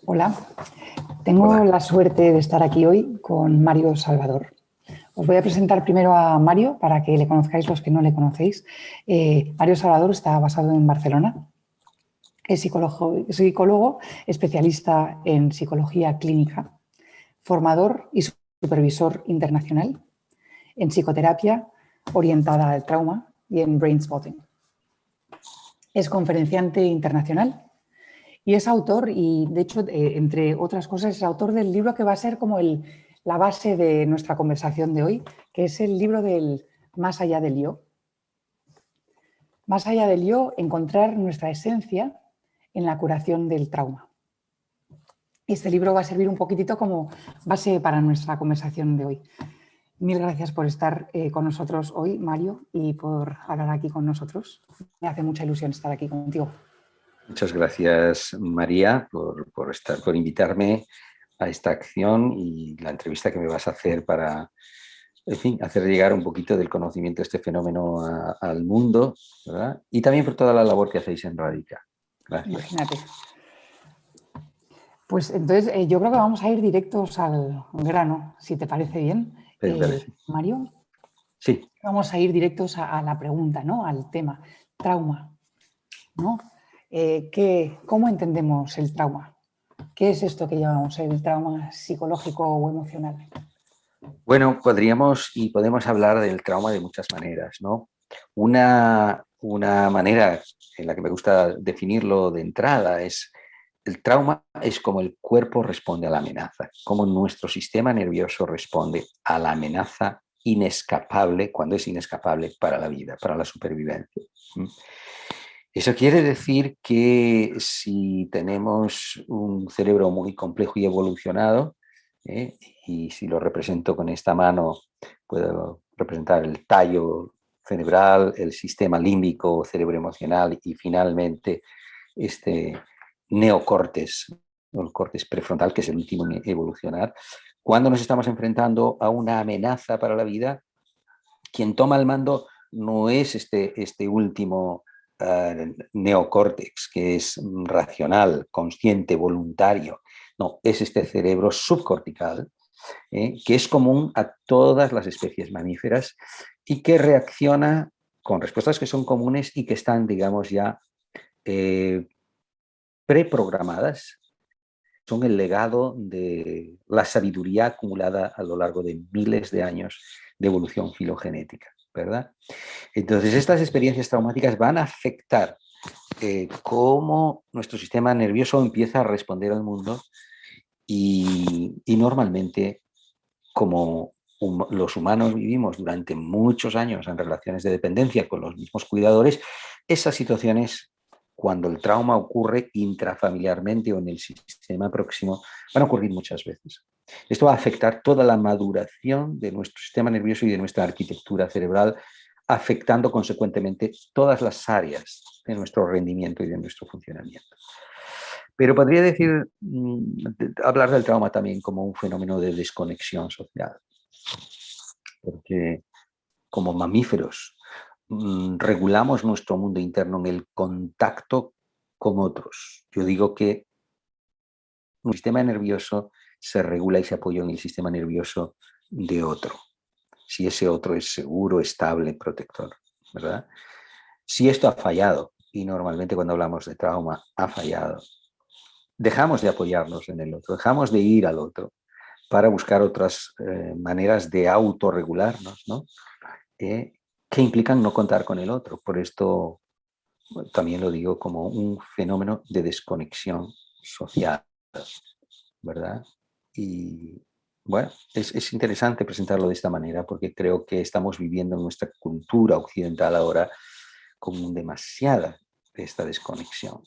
Hola, tengo Hola, la suerte de estar aquí hoy con Mario Salvador. Os voy a presentar primero a Mario para que le conozcáis los que no le conocéis. Mario Salvador está basado en Barcelona. Es psicólogo especialista en psicología clínica, formador y supervisor internacional, en psicoterapia orientada al trauma y en brain spotting. Es conferenciante internacional. Y es autor, y de hecho, entre otras cosas, es autor del libro que va a ser como la base de nuestra conversación de hoy, que es el libro del Más allá del yo. Más allá del yo, encontrar nuestra esencia en la curación del trauma. Este libro va a servir un poquitito como base para nuestra conversación de hoy. Mil gracias por estar con nosotros hoy, Mario, y por hablar aquí con nosotros. Me hace mucha ilusión estar aquí contigo. muchas gracias María por invitarme a esta acción y la entrevista que me vas a hacer para, en fin, hacer llegar un poquito del conocimiento de este fenómeno al mundo, ¿verdad? Y también por toda la labor que hacéis en Radica. Gracias. Imagínate. Pues entonces yo creo que vamos a ir directos al grano, si te parece bien, ¿Te parece? Mario. Sí. Vamos a ir directos a la pregunta, ¿no? Al tema, trauma, ¿no? ¿Cómo entendemos el trauma? ¿Qué es esto que llamamos el trauma psicológico o emocional? Bueno, podríamos y podemos hablar del trauma de muchas maneras, ¿no? Una manera en la que me gusta definirlo de entrada es el trauma es como el cuerpo responde a la amenaza, como nuestro sistema nervioso responde a la amenaza inescapable, cuando es inescapable para la vida, para la supervivencia. Eso quiere decir que si tenemos un cerebro muy complejo y evolucionado, ¿eh? Y si lo represento con esta mano, puedo representar el tallo cerebral, el sistema límbico, cerebro emocional y finalmente este neocortes, el cortes prefrontal, que es el último en evolucionar. Cuando nos estamos enfrentando a una amenaza para la vida, quien toma el mando no es este último neocórtex, que es racional, consciente, voluntario. No, es este cerebro subcortical, que es común a todas las especies mamíferas y que reacciona con respuestas que son comunes y que están, digamos, ya preprogramadas. Son el legado de la sabiduría acumulada a lo largo de miles de años de evolución filogenética, ¿verdad? Entonces, estas experiencias traumáticas van a afectar cómo nuestro sistema nervioso empieza a responder al mundo y normalmente, como los humanos vivimos durante muchos años en relaciones de dependencia con los mismos cuidadores, esas situaciones, cuando el trauma ocurre intrafamiliarmente o en el sistema próximo, van a ocurrir muchas veces. Esto va a afectar toda la maduración de nuestro sistema nervioso y de nuestra arquitectura cerebral, afectando consecuentemente todas las áreas de nuestro rendimiento y de nuestro funcionamiento. Pero podría decir, hablar del trauma también como un fenómeno de desconexión social, porque como mamíferos regulamos nuestro mundo interno en el contacto con otros. Yo digo que un sistema nervioso se regula y se apoya en el sistema nervioso de otro, si ese otro es seguro, estable, protector, ¿verdad? Si esto ha fallado, y normalmente cuando hablamos de trauma ha fallado, dejamos de apoyarnos en el otro, dejamos de ir al otro para buscar otras maneras de autorregularnos, ¿no? Que implican no contar con el otro. Por esto también lo digo como un fenómeno de desconexión social, ¿verdad? Y bueno, es interesante presentarlo de esta manera porque creo que estamos viviendo en nuestra cultura occidental ahora con demasiada de esta desconexión.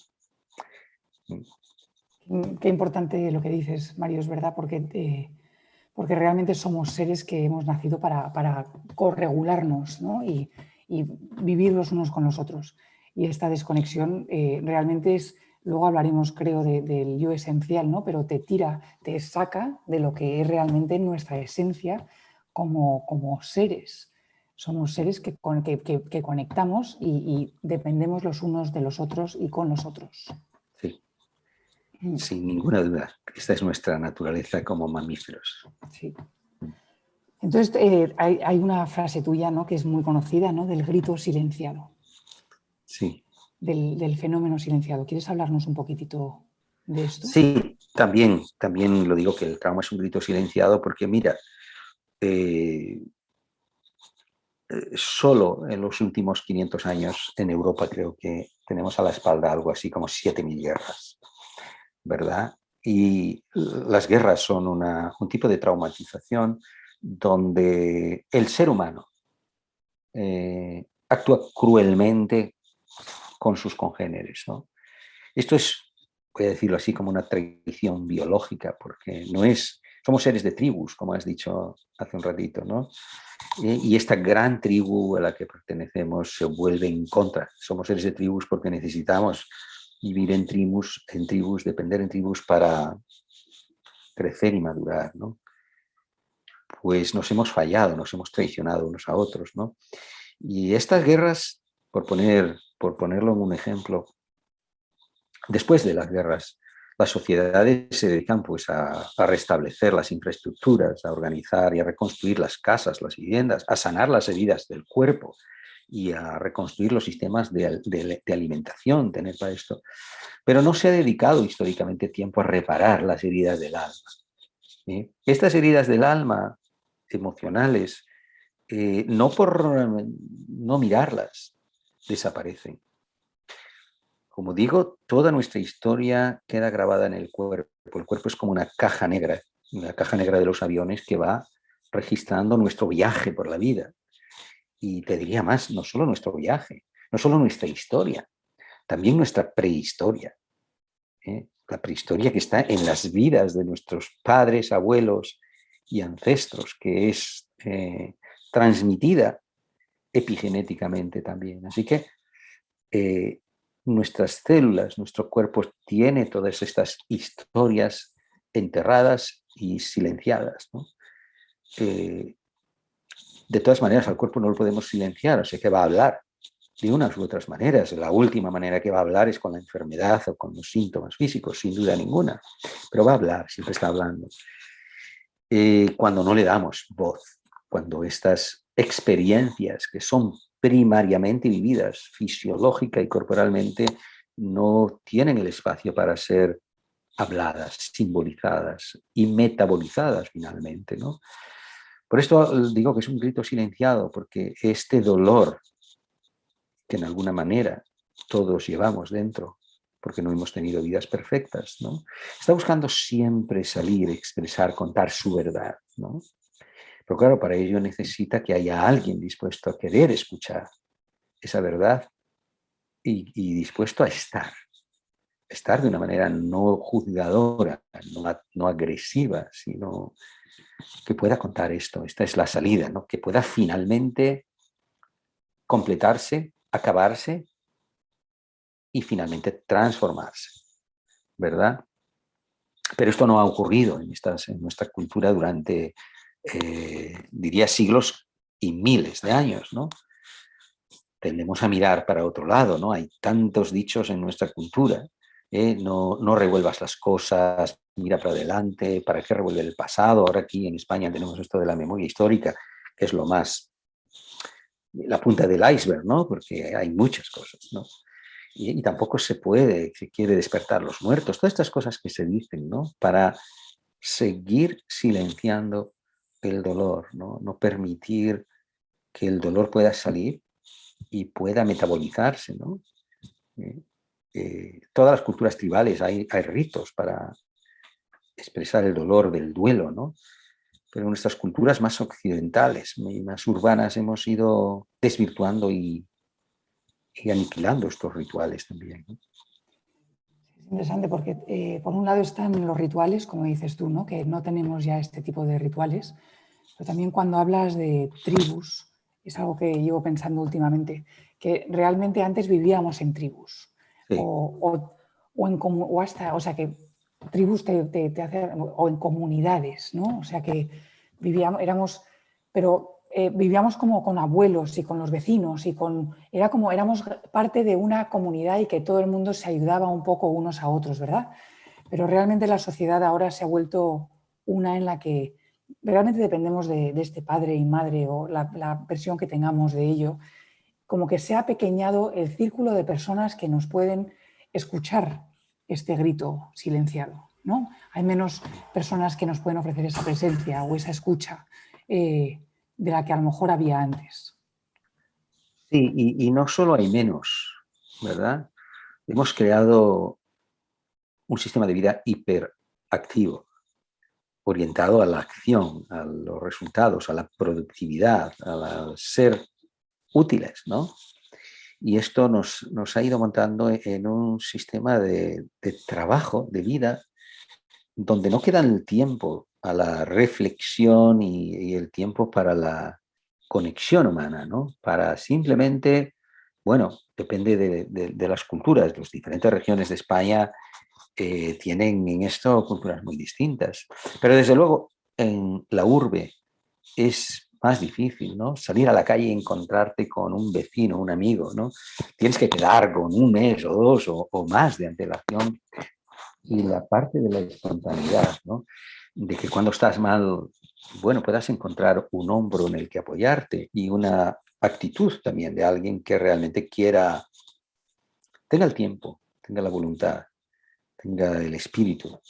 Qué importante lo que dices, Mario, es verdad, porque realmente somos seres que hemos nacido para corregularnos, ¿no? y vivir los unos con los otros. Y esta desconexión realmente es, luego hablaremos, creo, del yo esencial, ¿no? Pero te tira, te saca de lo que es realmente nuestra esencia como seres. Somos seres que conectamos y dependemos los unos de los otros y con los otros. Sí. sin ninguna duda. Esta es nuestra naturaleza como mamíferos. Sí. Entonces, hay una frase tuya, ¿no?, que es muy conocida, ¿no?, del grito silenciado. Sí. Del fenómeno silenciado. ¿Quieres hablarnos un poquitito de esto? Sí, también lo digo, que el trauma es un grito silenciado porque, mira, solo en los últimos 500 años en Europa creo que tenemos a la espalda algo así como 7.000 guerras, ¿verdad? Y las guerras son un tipo de traumatización donde el ser humano actúa cruelmente con sus congéneres, ¿no? Esto es, voy a decirlo así, como una tradición biológica, porque somos seres de tribus, como has dicho hace un ratito, ¿no? Y esta gran tribu a la que pertenecemos se vuelve en contra. Somos seres de tribus porque necesitamos vivir en tribus, depender en tribus para crecer y madurar, ¿no? Pues nos hemos fallado, nos hemos traicionado unos a otros, ¿no? Y estas guerras, por ponerlo en un ejemplo, después de las guerras, las sociedades se dedican pues, a restablecer las infraestructuras, a organizar y a reconstruir las casas, las viviendas, a sanar las heridas del cuerpo y a reconstruir los sistemas de alimentación, tener para esto. Pero no se ha dedicado históricamente tiempo a reparar las heridas del alma. Estas heridas del alma emocionales, no por no mirarlas, desaparecen. Como digo, toda nuestra historia queda grabada en el cuerpo. El cuerpo es como una caja negra de los aviones que va registrando nuestro viaje por la vida. Y te diría más, no solo nuestro viaje, no solo nuestra historia, también nuestra prehistoria. La prehistoria que está en las vidas de nuestros padres, abuelos y ancestros, que es transmitida epigenéticamente también. Así que nuestras células, nuestro cuerpo tiene todas estas historias enterradas y silenciadas, ¿no? De todas maneras, al cuerpo no lo podemos silenciar, o sea que va a hablar de unas u otras maneras. La última manera que va a hablar es con la enfermedad o con los síntomas físicos, sin duda ninguna, pero va a hablar, siempre está hablando. Cuando no le damos voz, cuando estas experiencias que son primariamente vividas fisiológica y corporalmente no tienen el espacio para ser habladas, simbolizadas y metabolizadas finalmente, ¿no? Por esto digo que es un grito silenciado, porque este dolor que en alguna manera todos llevamos dentro, porque no hemos tenido vidas perfectas, ¿no? Está buscando siempre salir, expresar, contar su verdad, ¿no? Pero claro, para ello necesita que haya alguien dispuesto a querer escuchar esa verdad y dispuesto a estar de una manera no juzgadora, no agresiva, sino que pueda contar esto. Esta es la salida, ¿no? Que pueda finalmente completarse, acabarse y finalmente transformarse, ¿verdad? Pero esto no ha ocurrido en nuestra cultura durante, diría, siglos y miles de años, ¿no? Tendemos a mirar para otro lado, ¿no? Hay tantos dichos en nuestra cultura, no revuelvas las cosas, mira para adelante, ¿para qué revuelve el pasado? Ahora aquí en España tenemos esto de la memoria histórica, que es lo más, la punta del iceberg, ¿no? Porque hay muchas cosas, ¿no? Y tampoco se quiere despertar los muertos, todas estas cosas que se dicen, ¿no? Para seguir silenciando el dolor, ¿no? No permitir que el dolor pueda salir y pueda metabolizarse, ¿no? Todas las culturas tribales hay ritos para expresar el dolor del duelo, ¿no? Pero en nuestras culturas más occidentales, más urbanas, hemos ido desvirtuando y aniquilando estos rituales también, ¿no? Es interesante porque, por un lado, están los rituales, como dices tú, ¿no? Que no tenemos ya este tipo de rituales, pero también cuando hablas de tribus, es algo que llevo pensando últimamente, que realmente antes vivíamos en tribus Sí. o hasta, o sea, que tribus te hace, o en comunidades, ¿no? O sea, que éramos, pero vivíamos como con abuelos y con los vecinos era como éramos parte de una comunidad y que todo el mundo se ayudaba un poco unos a otros, ¿verdad? pero realmente la sociedad ahora se ha vuelto una en la que realmente dependemos de este padre y madre o la versión que tengamos de ello, como que se ha apequeñado el círculo de personas que nos pueden escuchar este grito silenciado, ¿no? Hay menos personas que nos pueden ofrecer esa presencia o esa escucha de la que a lo mejor había antes. Sí, y no solo hay menos, ¿verdad? Hemos creado un sistema de vida hiperactivo, orientado a la acción, a los resultados, a la productividad, a ser útiles, ¿no? Y esto nos ha ido montando en un sistema de trabajo, de vida, donde no queda el tiempo a la reflexión y el tiempo para la conexión humana, ¿no? Para simplemente, bueno, depende de las culturas, las diferentes regiones de España tienen en esto culturas muy distintas. Pero desde luego en la urbe es más difícil, ¿no? Salir a la calle y encontrarte con un vecino, un amigo, ¿no? Tienes que quedar con un mes o dos o más de antelación. Y la parte de la espontaneidad, ¿no? De que cuando estás mal, bueno, puedas encontrar un hombro en el que apoyarte y una actitud también de alguien que realmente quiera, tenga el tiempo, tenga la voluntad, tenga el espíritu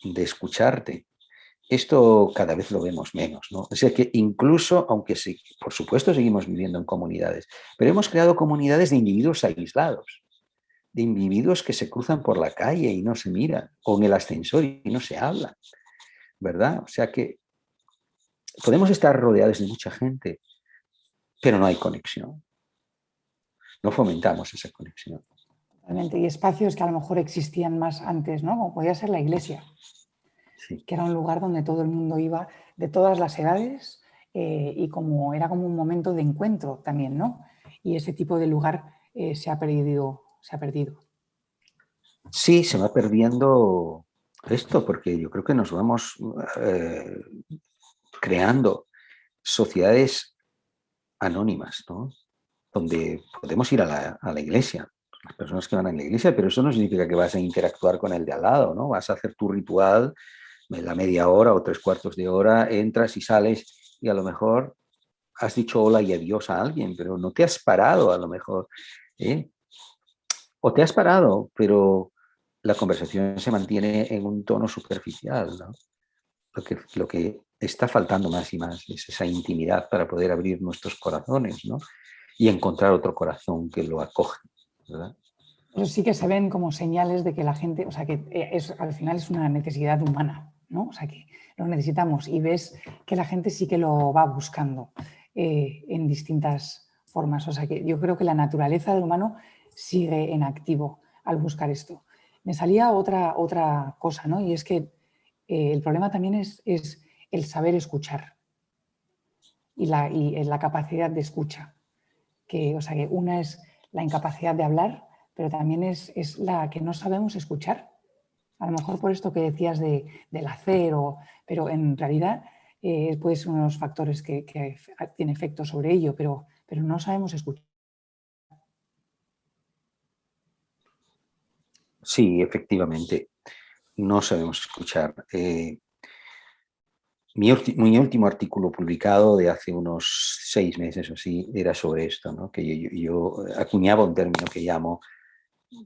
de escucharte. Esto cada vez lo vemos menos, ¿no? O sea que incluso, aunque sí, por supuesto seguimos viviendo en comunidades, pero hemos creado comunidades de individuos aislados, de individuos que se cruzan por la calle y no se miran, o en el ascensor y no se hablan, ¿verdad? O sea que podemos estar rodeados de mucha gente, pero no hay conexión. No fomentamos esa conexión. Realmente. Y espacios que a lo mejor existían más antes, ¿no? Como podía ser la iglesia, Sí. que era un lugar donde todo el mundo iba de todas las edades y como era como un momento de encuentro también, ¿no? Y ese tipo de lugar se ha perdido, se ha perdido. Sí, se va perdiendo esto, porque yo creo que nos vamos creando sociedades anónimas, ¿no? Donde podemos ir a la iglesia, las personas que van a la iglesia, pero eso no significa que vas a interactuar con el de al lado, ¿no? Vas a hacer tu ritual en la media hora o 3/4 de hora, entras y sales y a lo mejor has dicho hola y adiós a alguien, pero no te has parado a lo mejor, ¿eh? O te has parado, pero la conversación se mantiene en un tono superficial, ¿no? Lo que está faltando más y más es esa intimidad para poder abrir nuestros corazones, ¿no? Y encontrar otro corazón que lo acoge, ¿verdad? Pero sí que se ven como señales de que la gente, o sea, que al final es una necesidad humana, ¿no? O sea, que lo necesitamos y ves que la gente sí que lo va buscando en distintas formas. O sea, que yo creo que la naturaleza del humano sigue en activo al buscar esto. Me salía otra cosa, ¿no? Y es que el problema también es el saber escuchar y la capacidad de escucha. Que, o sea, que una es la incapacidad de hablar, pero también es la que no sabemos escuchar. A lo mejor por esto que decías del hacer, pero en realidad puede ser uno de los factores que tiene efecto sobre ello, pero no sabemos escuchar. Sí, efectivamente, no sabemos escuchar. Mi último artículo publicado de hace unos 6 meses o así era sobre esto, ¿no? Que yo acuñaba un término que llamo,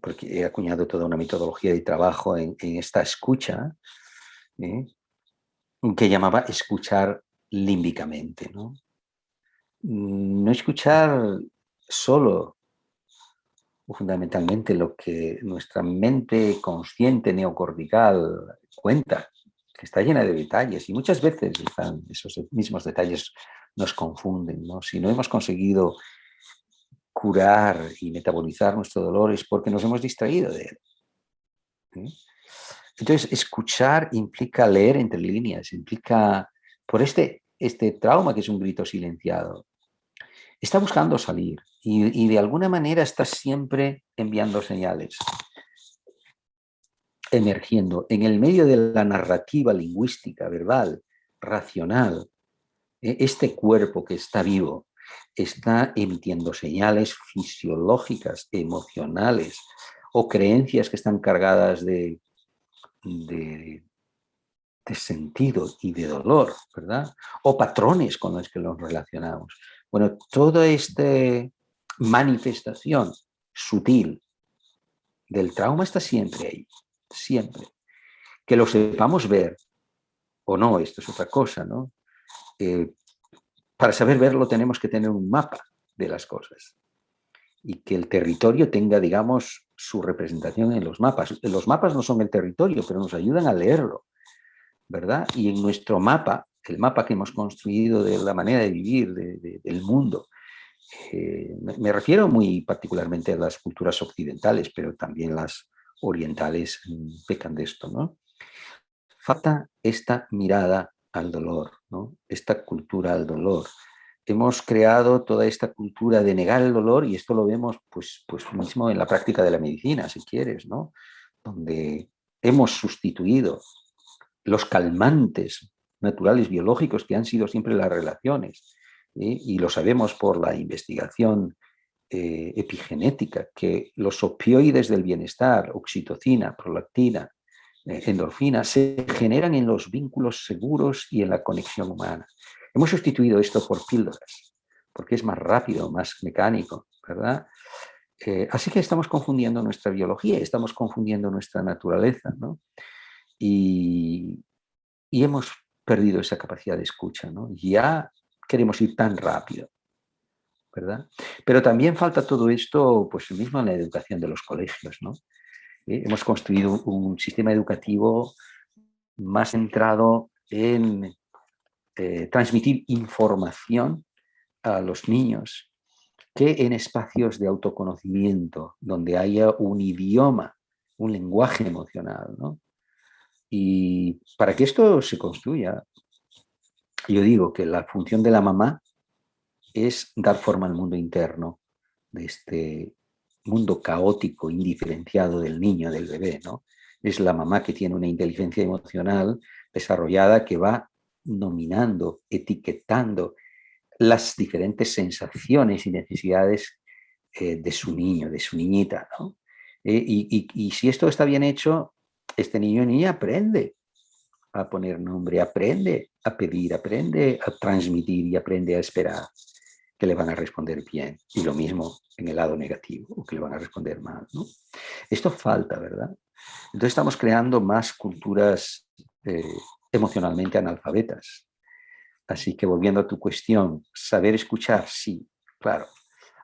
porque he acuñado toda una metodología de trabajo en esta escucha, ¿eh? Que llamaba escuchar límbicamente, ¿no? No escuchar solo o fundamentalmente lo que nuestra mente consciente neocortical cuenta, que está llena de detalles y muchas veces esos mismos detalles nos confunden, ¿no? Si no hemos conseguido curar y metabolizar nuestro dolor es porque nos hemos distraído de él, ¿eh? Entonces, escuchar implica leer entre líneas, implica, por este trauma que es un grito silenciado, está buscando salir y de alguna manera está siempre enviando señales, emergiendo en el medio de la narrativa lingüística, verbal, racional. Este cuerpo que está vivo está emitiendo señales fisiológicas, emocionales o creencias que están cargadas de de sentido y de dolor, ¿verdad? O patrones con los que nos relacionamos. Bueno, toda esta manifestación sutil del trauma está siempre ahí, siempre. Que lo sepamos ver o no, esto es otra cosa, ¿no? Para saber verlo tenemos que tener un mapa de las cosas y que el territorio tenga, digamos, su representación en los mapas. Los mapas no son el territorio, pero nos ayudan a leerlo, ¿verdad? Y en nuestro mapa, el mapa que hemos construido de la manera de vivir del mundo, me refiero muy particularmente a las culturas occidentales, pero también las orientales pecan de esto, ¿no? Falta esta mirada al dolor, ¿no? Esta cultura al dolor. Hemos creado toda esta cultura de negar el dolor y esto lo vemos pues mismo en la práctica de la medicina, si quieres, ¿no? Donde hemos sustituido los calmantes naturales biológicos que han sido siempre las relaciones, y lo sabemos por la investigación epigenética, que los opioides del bienestar, oxitocina, prolactina, endorfina, se generan en los vínculos seguros y en la conexión humana. Hemos sustituido esto por píldoras, porque es más rápido, más mecánico, ¿verdad? Así que estamos confundiendo nuestra biología, estamos confundiendo nuestra naturaleza, ¿no? Y hemos perdido esa capacidad de escucha, ¿no? Ya queremos ir tan rápido, ¿verdad? Pero también falta todo esto, pues mismo en la educación de los colegios, ¿no? Hemos construido un sistema educativo más centrado en transmitir información a los niños que en espacios de autoconocimiento, donde haya un idioma, un lenguaje emocional, ¿no? Y para que esto se construya, yo digo que la función de la mamá es dar forma al mundo interno de este mundo caótico, indiferenciado del niño, del bebé, ¿no? Es la mamá que tiene una inteligencia emocional desarrollada que va nominando, etiquetando las diferentes sensaciones y necesidades de su niño, de su niñita, ¿no? Y si esto está bien hecho, este niño o niña aprende a poner nombre, aprende a pedir, aprende a transmitir y aprende a esperar que le van a responder bien. Y lo mismo en el lado negativo, o que le van a responder mal, ¿no? Esto falta, ¿verdad? Entonces estamos creando más culturas emocionalmente analfabetas. Así que volviendo a tu cuestión, saber escuchar, sí, claro,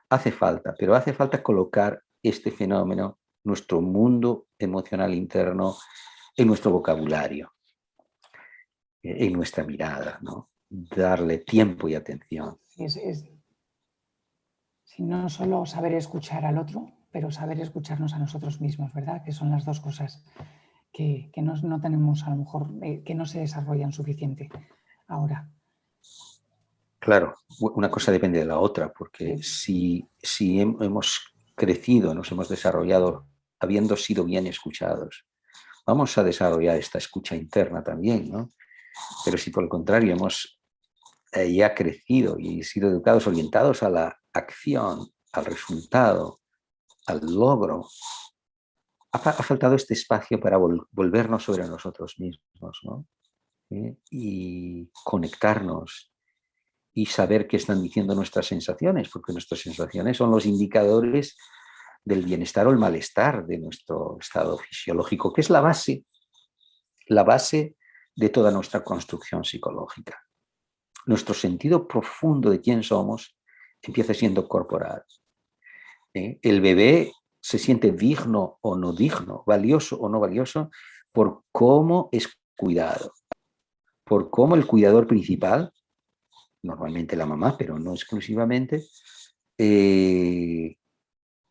hace falta, pero hace falta colocar este fenómeno, nuestro mundo emocional interno, en nuestro vocabulario, en nuestra mirada, ¿no? Darle tiempo y atención. No solo saber escuchar al otro, pero saber escucharnos a nosotros mismos, ¿verdad? Que son las dos cosas que no tenemos, a lo mejor, que no se desarrollan suficiente ahora. Claro, una cosa depende de la otra, porque si hemos crecido, nos hemos desarrollado habiendo sido bien escuchados, vamos a desarrollar esta escucha interna también, ¿no? Pero si por el contrario hemos ya crecido y sido educados, orientados a la acción, al resultado, al logro, ha faltado este espacio para volvernos sobre nosotros mismos, ¿no? Y conectarnos y saber qué están diciendo nuestras sensaciones, porque nuestras sensaciones son los indicadores del bienestar o el malestar de nuestro estado fisiológico, que es la base de toda nuestra construcción psicológica. Nuestro sentido profundo de quién somos empieza siendo corporal. El bebé se siente digno o no digno, valioso o no valioso, por cómo es cuidado, por cómo el cuidador principal, normalmente la mamá, pero no exclusivamente,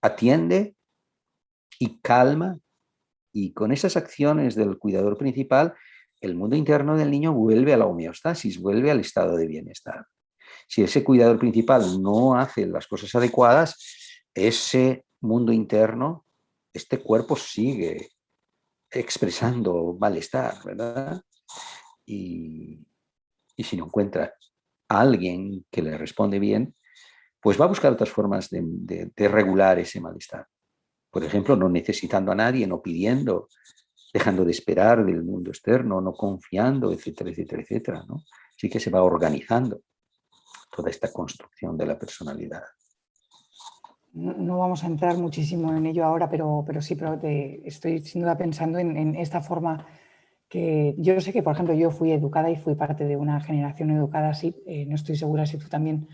atiende y calma, y con esas acciones del cuidador principal, el mundo interno del niño vuelve a la homeostasis, vuelve al estado de bienestar. Si ese cuidador principal no hace las cosas adecuadas, ese mundo interno, este cuerpo sigue expresando malestar, ¿verdad? Y si no encuentra a alguien que le responde bien, pues va a buscar otras formas de regular ese malestar. Por ejemplo, no necesitando a nadie, no pidiendo, dejando de esperar del mundo externo, no confiando, etcétera, etcétera, etcétera, ¿no? Así que se va organizando toda esta construcción de la personalidad. No vamos a entrar muchísimo en ello ahora, pero sí, pero estoy sin duda pensando en esta forma que yo sé que, por ejemplo, yo fui educada y fui parte de una generación educada así, no estoy segura si tú también,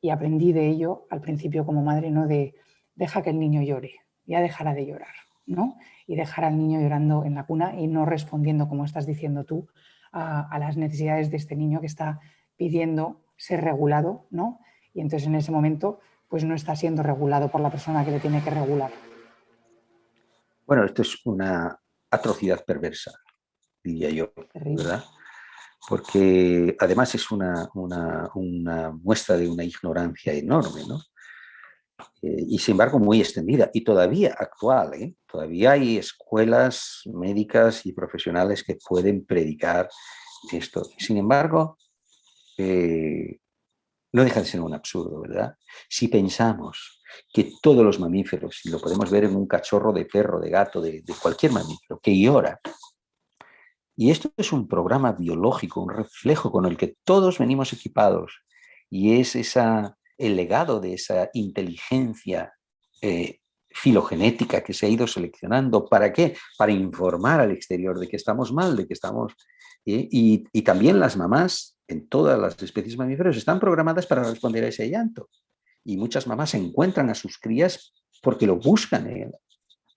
y aprendí de ello al principio como madre, ¿no? De deja que el niño llore, ya dejará de llorar, ¿no? Y dejar al niño llorando en la cuna y no respondiendo, como estás diciendo tú, a las necesidades de este niño que está pidiendo ser regulado, ¿no? Y entonces en ese momento pues no está siendo regulado por la persona que le tiene que regular. Bueno, esto es una atrocidad perversa, diría yo, Terrible. ¿verdad? Porque además es una muestra de una ignorancia enorme, ¿no? Y sin embargo muy extendida y todavía actual, ¿eh? Todavía hay escuelas médicas y profesionales que pueden predicar esto. Sin embargo, no deja de ser un absurdo, ¿verdad? Si pensamos que todos los mamíferos, y lo podemos ver en un cachorro de perro, de gato, de cualquier mamífero, que llora, y esto es un programa biológico, un reflejo con el que todos venimos equipados, y es el legado de esa inteligencia filogenética que se ha ido seleccionando. ¿Para qué? Para informar al exterior de que estamos mal, de que estamos... y también las mamás en todas las especies mamíferas están programadas para responder a ese llanto. Y muchas mamás encuentran a sus crías porque lo buscan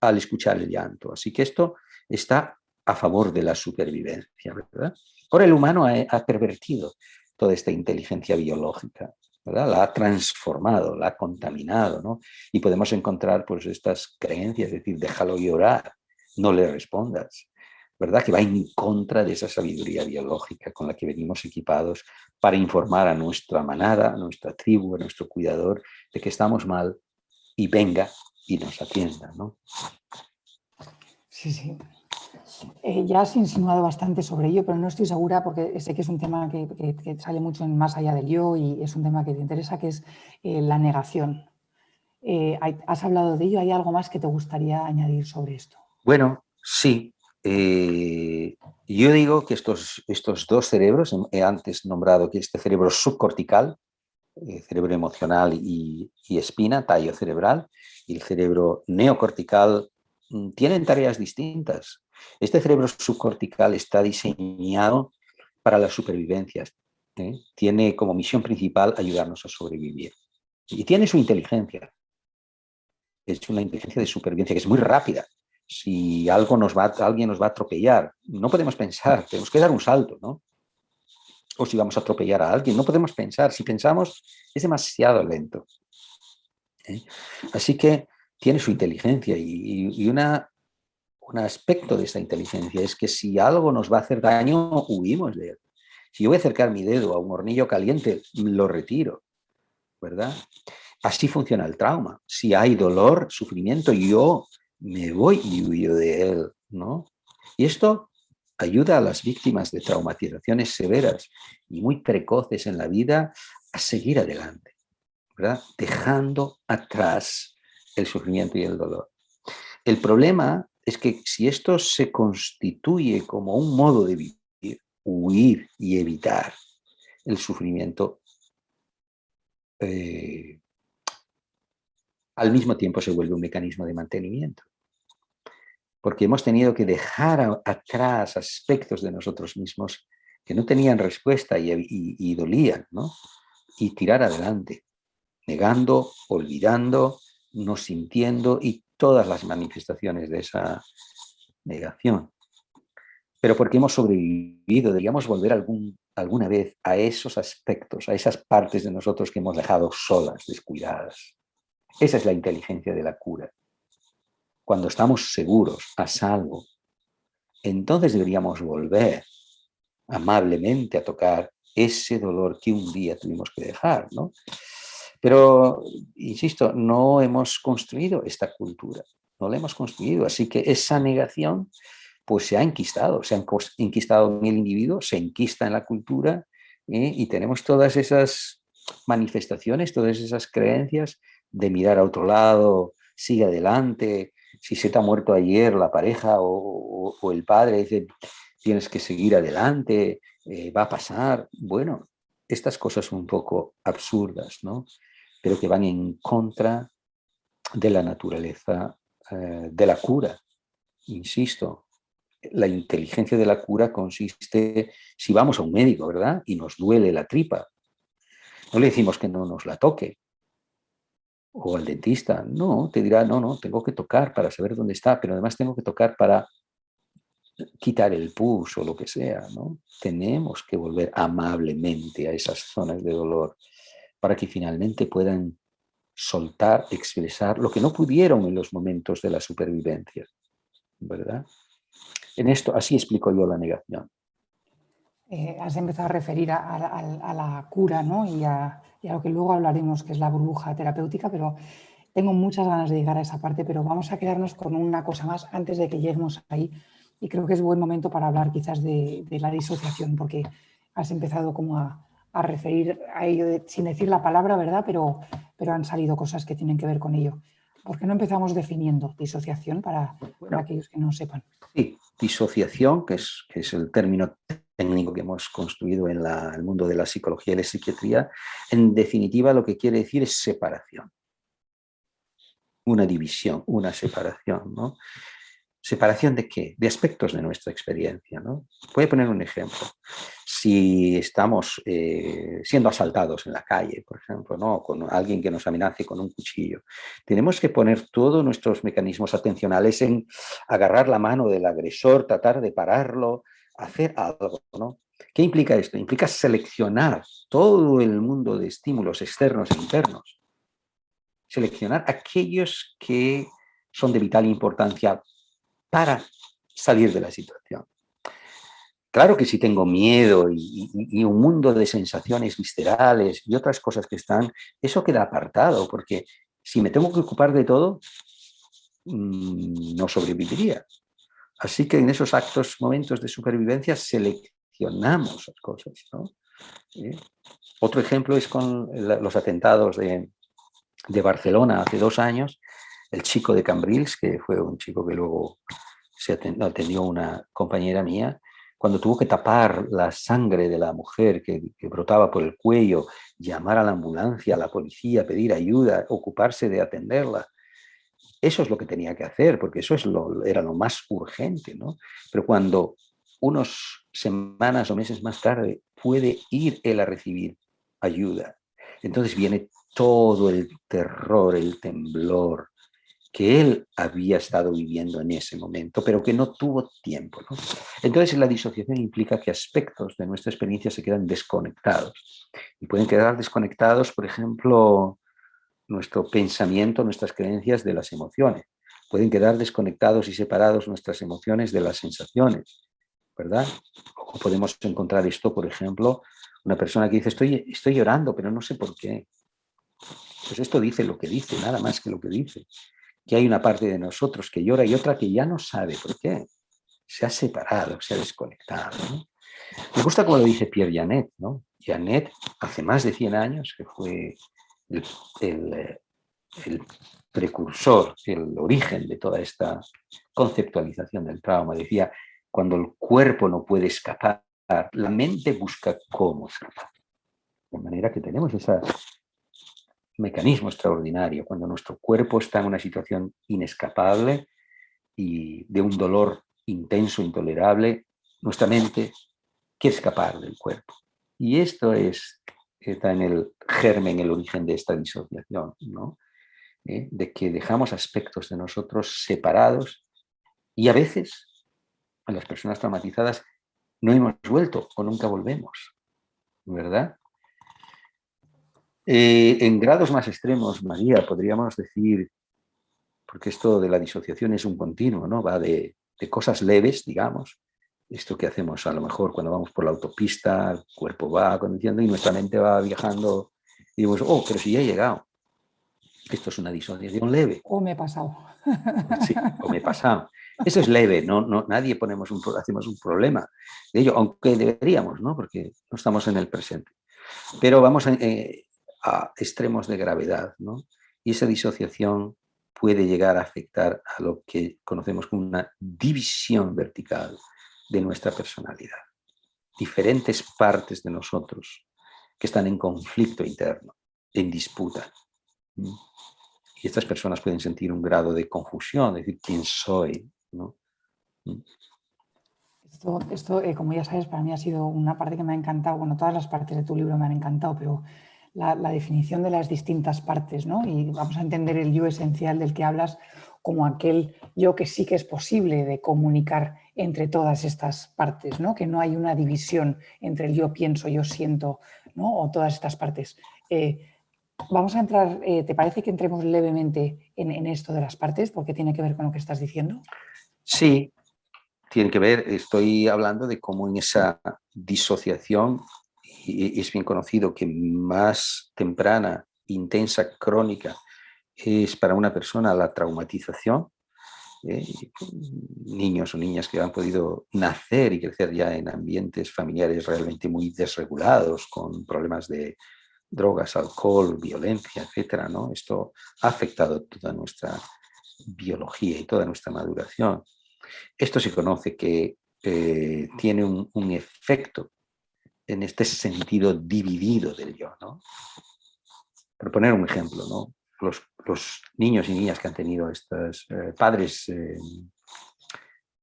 al escuchar el llanto. Así que esto está a favor de la supervivencia, ¿verdad? Ahora el humano ha pervertido toda esta inteligencia biológica, ¿verdad? La ha transformado, la ha contaminado, ¿no? Y podemos encontrar pues estas creencias, es decir, déjalo llorar, no le respondas, ¿verdad? Que va en contra de esa sabiduría biológica con la que venimos equipados para informar a nuestra manada, a nuestra tribu, a nuestro cuidador de que estamos mal y venga y nos atienda, ¿no? Sí, sí. Ya has insinuado bastante sobre ello, pero no estoy segura porque sé que es un tema que sale mucho más allá del yo y es un tema que te interesa, que es la negación. ¿Has hablado de ello? ¿Hay algo más que te gustaría añadir sobre esto? Bueno, sí. Yo digo que estos dos cerebros, he antes nombrado que este cerebro subcortical, cerebro emocional y espina, tallo cerebral, y el cerebro neocortical tienen tareas distintas. Este cerebro subcortical está diseñado para la supervivencia. Tiene como misión principal ayudarnos a sobrevivir. Y tiene su inteligencia. Es una inteligencia de supervivencia que es muy rápida. Si alguien nos va a atropellar, no podemos pensar, tenemos que dar un salto, ¿no? O si vamos a atropellar a alguien, no podemos pensar. Si pensamos, es demasiado lento. Así que tiene su inteligencia y un aspecto de esta inteligencia es que si algo nos va a hacer daño, huimos de él. Si yo voy a acercar mi dedo a un hornillo caliente, lo retiro, ¿verdad? Así funciona el trauma. Si hay dolor, sufrimiento, yo me voy y huyo de él, ¿no? Y esto ayuda a las víctimas de traumatizaciones severas y muy precoces en la vida a seguir adelante, ¿verdad? Dejando atrás el sufrimiento y el dolor. El problema es que si esto se constituye como un modo de vivir, huir y evitar el sufrimiento, al mismo tiempo se vuelve un mecanismo de mantenimiento. Porque hemos tenido que dejar atrás aspectos de nosotros mismos que no tenían respuesta y dolían, ¿no? Y tirar adelante, negando, olvidando, no sintiendo y todas las manifestaciones de esa negación. Pero porque hemos sobrevivido, deberíamos volver alguna vez a esos aspectos, a esas partes de nosotros que hemos dejado solas, descuidadas. Esa es la inteligencia de la cura. Cuando estamos seguros, a salvo, entonces deberíamos volver amablemente a tocar ese dolor que un día tuvimos que dejar, ¿no? Pero, insisto, no hemos construido esta cultura, no la hemos construido, así que esa negación pues se ha enquistado en el individuo, se enquista en la cultura y tenemos todas esas manifestaciones, todas esas creencias de mirar a otro lado, sigue adelante, Si se te ha muerto ayer la pareja o el padre, dice, tienes que seguir adelante, va a pasar. Bueno, estas cosas son un poco absurdas, ¿no? Pero que van en contra de la naturaleza de la cura. Insisto, la inteligencia de la cura consiste, si vamos a un médico, ¿verdad? Y nos duele la tripa, no le decimos que no nos la toque. O al dentista, no, te dirá, no, no, tengo que tocar para saber dónde está, pero además tengo que tocar para quitar el pus o lo que sea, ¿no? Tenemos que volver amablemente a esas zonas de dolor para que finalmente puedan soltar, expresar lo que no pudieron en los momentos de la supervivencia, ¿verdad? En esto, así explico yo la negación. Has empezado a referir a la cura, ¿no? y a lo que luego hablaremos, que es la burbuja terapéutica, pero tengo muchas ganas de llegar a esa parte, pero vamos a quedarnos con una cosa más antes de que lleguemos ahí. Y creo que es buen momento para hablar quizás de la disociación, porque has empezado como a referir a ello sin decir la palabra, ¿verdad? Pero han salido cosas que tienen que ver con ello. ¿Por qué no empezamos definiendo disociación para aquellos que no sepan? Sí, disociación, que es el término técnico que hemos construido en el mundo de la psicología y la psiquiatría, en definitiva lo que quiere decir es separación. Una división, una separación, ¿no? ¿Separación de qué? De aspectos de nuestra experiencia, ¿no? Voy a poner un ejemplo. Si estamos siendo asaltados en la calle, por ejemplo, ¿no? Con alguien que nos amenace con un cuchillo, tenemos que poner todos nuestros mecanismos atencionales en agarrar la mano del agresor, tratar de pararlo, hacer algo, ¿no? ¿Qué implica esto? Implica seleccionar todo el mundo de estímulos externos e internos. Seleccionar aquellos que son de vital importancia para salir de la situación. Claro que si tengo miedo y un mundo de sensaciones viscerales y otras cosas que están, eso queda apartado, porque si me tengo que ocupar de todo, no sobreviviría. Así que en esos momentos de supervivencia, seleccionamos las cosas, ¿no? Otro ejemplo es con los atentados de Barcelona hace 2 años, el chico de Cambrils, que fue un chico que luego atendió una compañera mía, cuando tuvo que tapar la sangre de la mujer que brotaba por el cuello, llamar a la ambulancia, a la policía, pedir ayuda, ocuparse de atenderla. Eso es lo que tenía que hacer, porque eso era lo más urgente, ¿no? Pero cuando unas semanas o meses más tarde puede ir él a recibir ayuda, entonces viene todo el terror, el temblor que él había estado viviendo en ese momento, pero que no tuvo tiempo, ¿no? Entonces la disociación implica que aspectos de nuestra experiencia se quedan desconectados. Y pueden quedar desconectados, por ejemplo, nuestro pensamiento, nuestras creencias de las emociones. Pueden quedar desconectados y separados nuestras emociones de las sensaciones, ¿verdad? O podemos encontrar esto, por ejemplo, una persona que dice, estoy llorando, pero no sé por qué. Pues esto dice lo que dice, nada más que lo que dice. Que hay una parte de nosotros que llora y otra que ya no sabe por qué. Se ha separado, se ha desconectado, ¿no? Me gusta como lo dice Pierre Janet, ¿no? Janet, hace más de 100 años, que fue el precursor, el origen de toda esta conceptualización del trauma, decía, cuando el cuerpo no puede escapar, la mente busca cómo escapar. De manera que tenemos ese mecanismo extraordinario, cuando nuestro cuerpo está en una situación inescapable y de un dolor intenso, intolerable, nuestra mente quiere escapar del cuerpo. Y esto está en el germen, el origen de esta disociación, ¿no? De que dejamos aspectos de nosotros separados y a veces a las personas traumatizadas no hemos vuelto o nunca volvemos, ¿verdad? En grados más extremos, María, podríamos decir, porque esto de la disociación es un continuo, ¿no? Va de cosas leves, digamos, esto que hacemos a lo mejor cuando vamos por la autopista, el cuerpo va conduciendo y nuestra mente va viajando y digo, oh, pero si ya he llegado. Esto es una disociación leve. O me he pasado. Sí, o me he pasado. Eso es leve, nadie hacemos un problema de ello, aunque deberíamos, ¿no? Porque no estamos en el presente. Pero vamos a extremos de gravedad, ¿no? Y esa disociación puede llegar a afectar a lo que conocemos como una división vertical de nuestra personalidad. Diferentes partes de nosotros que están en conflicto interno, en disputa. Y estas personas pueden sentir un grado de confusión, decir, ¿quién soy? ¿No? Esto como ya sabes, para mí ha sido una parte que me ha encantado. Bueno, todas las partes de tu libro me han encantado, pero la definición de las distintas partes, ¿no? Y vamos a entender el yo esencial del que hablas como aquel yo que sí que es posible de comunicar entre todas estas partes, ¿no? Que no hay una división entre el yo pienso, yo siento, ¿no? O todas estas partes. Vamos a entrar, ¿te parece que entremos levemente en esto de las partes? Porque tiene que ver con lo que estás diciendo. Sí, tiene que ver, estoy hablando de cómo en esa disociación, y es bien conocido que más temprana, intensa, crónica, es para una persona la traumatización. Niños o niñas que han podido nacer y crecer ya en ambientes familiares realmente muy desregulados, con problemas de drogas, alcohol, violencia, etcétera, ¿no? Esto ha afectado toda nuestra biología y toda nuestra maduración. Esto se conoce que tiene un efecto en este sentido dividido del yo, ¿no? Por poner un ejemplo, ¿no? Los niños y niñas que han tenido estos padres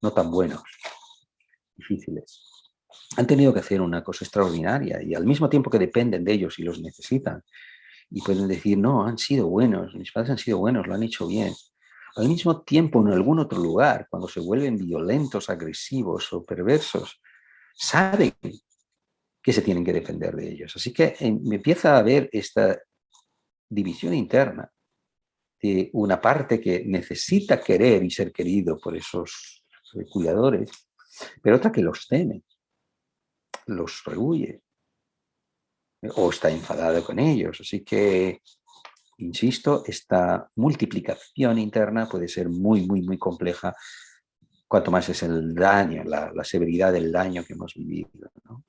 no tan buenos, difíciles, han tenido que hacer una cosa extraordinaria y al mismo tiempo que dependen de ellos y los necesitan y pueden decir, no, han sido buenos, mis padres han sido buenos, lo han hecho bien. Al mismo tiempo, en algún otro lugar, cuando se vuelven violentos, agresivos o perversos, saben que se tienen que defender de ellos. Así que me empieza a ver esta división interna de una parte que necesita querer y ser querido por esos cuidadores, pero otra que los teme, los rehuye o está enfadada con ellos. Así que, insisto, esta multiplicación interna puede ser muy, muy, muy compleja cuanto más es el daño, la severidad del daño que hemos vivido, ¿no?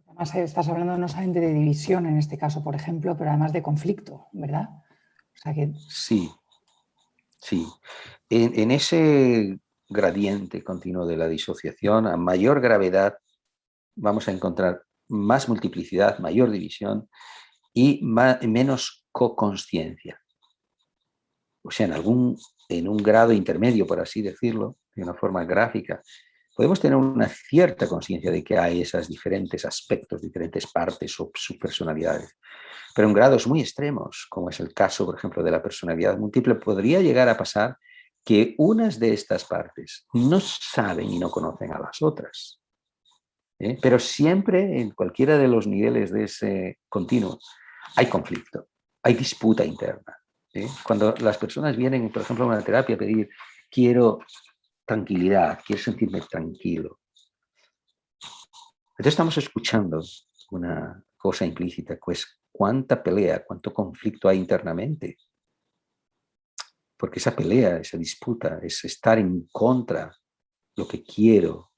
Además, estás hablando no solamente de división en este caso, por ejemplo, pero además de conflicto, ¿verdad? O sea que... Sí, sí. En ese gradiente continuo de la disociación, a mayor gravedad, vamos a encontrar más multiplicidad, mayor división y menos co-consciencia. O sea, en un grado intermedio, por así decirlo, de una forma gráfica, podemos tener una cierta conciencia de que hay esos diferentes aspectos, diferentes partes o subpersonalidades. Pero en grados muy extremos, como es el caso, por ejemplo, de la personalidad múltiple, podría llegar a pasar que unas de estas partes no saben y no conocen a las otras. Pero siempre, en cualquiera de los niveles de ese continuo, hay conflicto, hay disputa interna. Cuando las personas vienen, por ejemplo, a una terapia a pedir, quiero tranquilidad, quiero sentirme tranquilo. Entonces estamos escuchando una cosa implícita, pues cuánta pelea, cuánto conflicto hay internamente. Porque esa pelea, esa disputa, es estar en contra de lo que quiero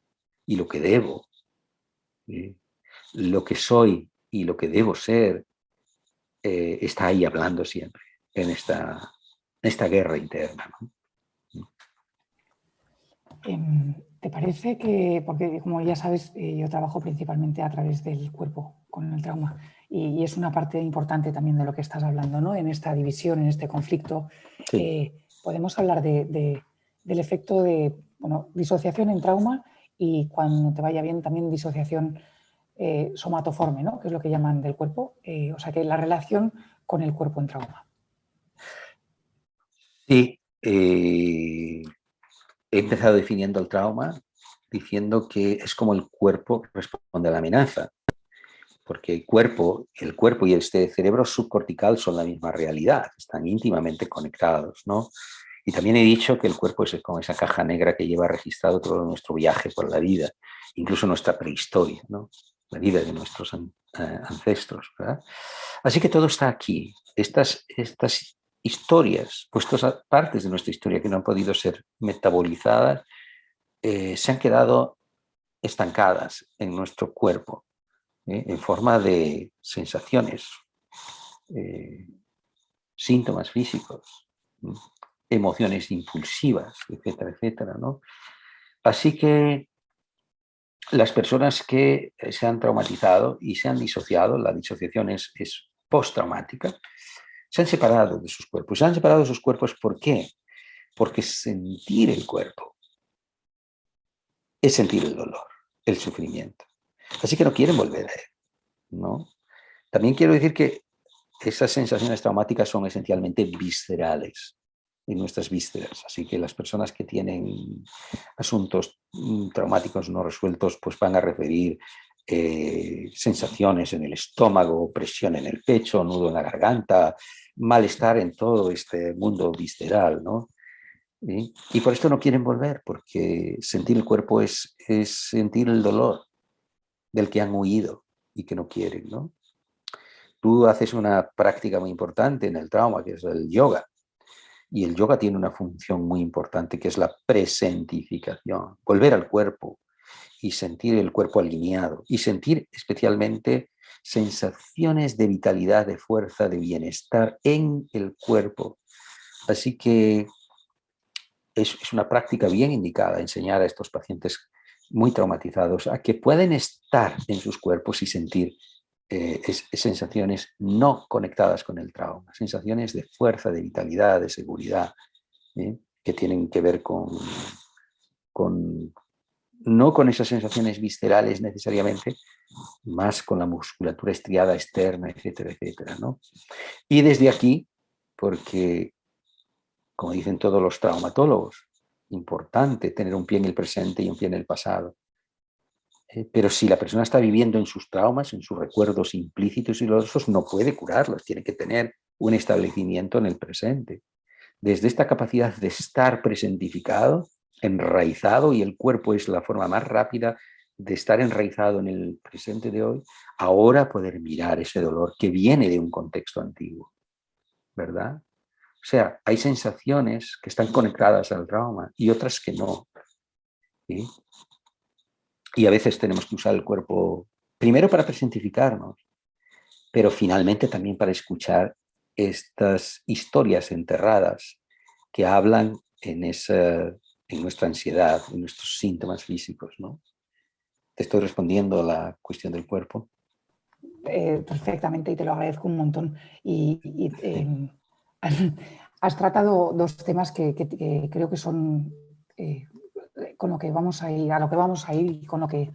y lo que debo. Lo que soy y lo que debo ser está ahí hablando siempre en esta guerra interna, ¿no? ¿Te parece que, porque como ya sabes, yo trabajo principalmente a través del cuerpo con el trauma y es una parte importante también de lo que estás hablando, ¿no? En esta división, en este conflicto, Sí. podemos hablar del efecto de, bueno, disociación en trauma y cuando te vaya bien también disociación somatoforme, ¿no? Que es lo que llaman del cuerpo, o sea que la relación con el cuerpo en trauma. Sí, he empezado definiendo el trauma diciendo que es como el cuerpo responde a la amenaza, porque el cuerpo y este cerebro subcortical son la misma realidad, están íntimamente conectados, ¿no? Y también he dicho que el cuerpo es como esa caja negra que lleva registrado todo nuestro viaje por la vida, incluso nuestra prehistoria, ¿no? La vida de nuestros ancestros, ¿verdad? Así que todo está aquí. Estas historias, pues estas partes de nuestra historia que no han podido ser metabolizadas, se han quedado estancadas en nuestro cuerpo, en forma de sensaciones, síntomas físicos. emociones impulsivas, etcétera, etcétera, ¿no? Así que las personas que se han traumatizado y se han disociado, la disociación es postraumática, se han separado de sus cuerpos. Se han separado de sus cuerpos, ¿por qué? Porque sentir el cuerpo es sentir el dolor, el sufrimiento. Así que no quieren volver a él, ¿no? También quiero decir que esas sensaciones traumáticas son esencialmente viscerales, en nuestras vísceras. Así que las personas que tienen asuntos traumáticos no resueltos, pues van a referir sensaciones en el estómago, presión en el pecho, nudo en la garganta, malestar en todo este mundo visceral, ¿no? Y por esto no quieren volver, porque sentir el cuerpo es sentir el dolor del que han huido y que no quieren, ¿no? Tú haces una práctica muy importante en el trauma, que es el yoga. Y el yoga tiene una función muy importante, que es la presentificación. Volver al cuerpo y sentir el cuerpo alineado. Y sentir especialmente sensaciones de vitalidad, de fuerza, de bienestar en el cuerpo. Así que es una práctica bien indicada enseñar a estos pacientes muy traumatizados a que pueden estar en sus cuerpos y sentir sensaciones no conectadas con el trauma, sensaciones de fuerza, de vitalidad, de seguridad, que tienen que ver no con esas sensaciones viscerales necesariamente, más con la musculatura estriada externa, etcétera, etcétera, ¿no? Y desde aquí, porque, como dicen todos los traumatólogos, importante tener un pie en el presente y un pie en el pasado. Pero si la persona está viviendo en sus traumas, en sus recuerdos implícitos y dolorosos, no puede curarlos, tiene que tener un establecimiento en el presente. Desde esta capacidad de estar presentificado, enraizado, y el cuerpo es la forma más rápida de estar enraizado en el presente de hoy, ahora poder mirar ese dolor que viene de un contexto antiguo, ¿verdad? O sea, hay sensaciones que están conectadas al trauma y otras que no, ¿sí? Y a veces tenemos que usar el cuerpo primero para presentificarnos, pero finalmente también para escuchar estas historias enterradas que hablan en nuestra ansiedad, en nuestros síntomas físicos, ¿no? Te estoy respondiendo a la cuestión del cuerpo. Perfectamente, y te lo agradezco un montón. Has tratado dos temas que creo que son con lo que vamos a ir, a lo que vamos a ir y con lo que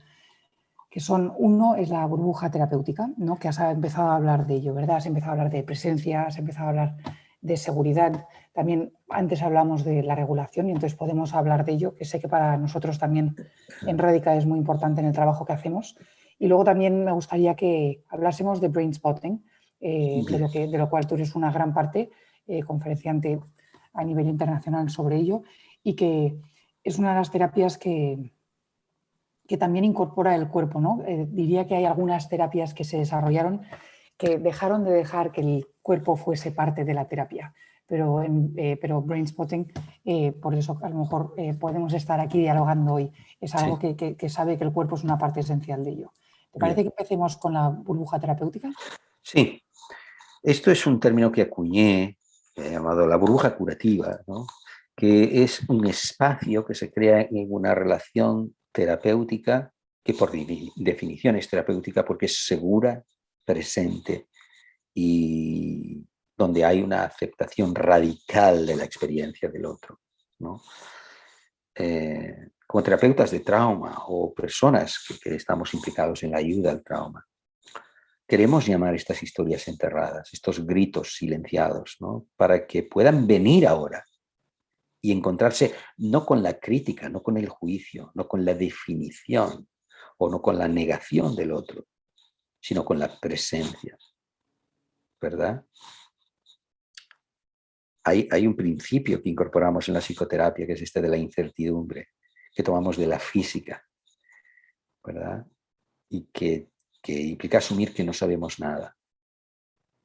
son, uno es la burbuja terapéutica, ¿no? Que has empezado a hablar de ello, ¿verdad? Has empezado a hablar de presencia, has empezado a hablar de seguridad. También antes hablamos de la regulación y entonces podemos hablar de ello, que sé que para nosotros también en Radica es muy importante en el trabajo que hacemos. Y luego también me gustaría que hablásemos de brain spotting, de lo cual tú eres una gran parte, conferenciante a nivel internacional sobre ello, y que es una de las terapias que también incorpora el cuerpo, ¿no? Diría que hay algunas terapias que se desarrollaron que dejaron de dejar que el cuerpo fuese parte de la terapia, pero brain spotting, por eso a lo mejor podemos estar aquí dialogando hoy, es algo Sí. que sabe que el cuerpo es una parte esencial de ello. ¿Te parece Bien. que empecemos con la burbuja terapéutica? Sí, esto es un término que acuñé, llamado la burbuja curativa, ¿no? Que es un espacio que se crea en una relación terapéutica que por definición es terapéutica porque es segura, presente y donde hay una aceptación radical de la experiencia del otro, ¿no? Como terapeutas de trauma o personas que estamos implicados en la ayuda al trauma, queremos llamar estas historias enterradas, estos gritos silenciados, ¿no? Para que puedan venir ahora y encontrarse no con la crítica, no con el juicio, no con la definición o no con la negación del otro, sino con la presencia, ¿verdad? Hay un principio que incorporamos en la psicoterapia, que es este de la incertidumbre, que tomamos de la física, ¿verdad? Y que implica asumir que no sabemos nada,